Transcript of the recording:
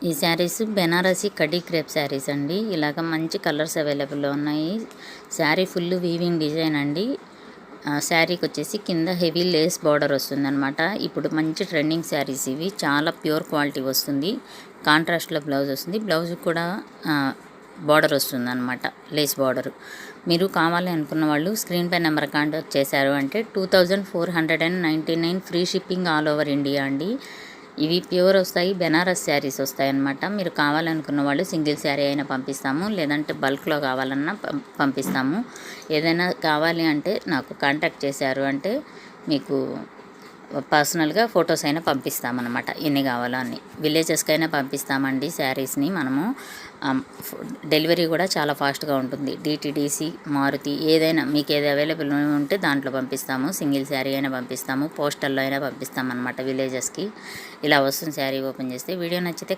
ఈ శారీస్ బెనారసి కడ్డీ క్రేప్ శారీస్ అండి. ఇలాగ మంచి కలర్స్ అవైలబుల్లో ఉన్నాయి. శారీ ఫుల్ వీవింగ్ డిజైన్ అండి. శారీకి వచ్చేసి కింద హెవీ లేస్ బార్డర్ వస్తుందన్నమాట. ఇప్పుడు మంచి ట్రెండింగ్ శారీస్ ఇవి. చాలా ప్యూర్ క్వాలిటీ వస్తుంది. కాంట్రాస్ట్లో బ్లౌజ్ వస్తుంది. బ్లౌజ్ కూడా బార్డర్ వస్తుందన్నమాట, లేస్ బార్డర్. మీరు కావాలి అనుకున్న వాళ్ళు స్క్రీన్ పై నెంబర్ కాంటాక్ట్ చేశారు అంటే 2499 free shipping all over India అండి. ఇవి ప్యూర్ వస్తాయి, బెనారస్ శారీస్ వస్తాయి అన్నమాట. మీరు కావాలనుకున్న వాళ్ళు సింగిల్ శారీ అయినా పంపిస్తాము, లేదంటే బల్క్లో కావాలన్నా పంపిస్తాము. ఏదైనా కావాలి అంటే నాకు కాంటాక్ట్ చేశారు అంటే మీకు పర్సనల్గా ఫొటోస్ అయినా పంపిస్తామన్నమాట. ఎన్ని కావాలో అన్ని విలేజెస్కైనా పంపిస్తామండి శారీస్ని మనము. డెలివరీ కూడా చాలా ఫాస్ట్గా ఉంటుంది. డిటీడీసీ, మారుతి ఏదైనా మీకు ఏది అవైలబుల్ ఉంటే దాంట్లో పంపిస్తాము. సింగిల్ శారీ అయినా పంపిస్తాము, పోస్టల్లో అయినా పంపిస్తామన్నమాట విలేజెస్కి. ఇలా వస్తుంది శారీ ఓపెన్ చేస్తే. వీడియో నచ్చితే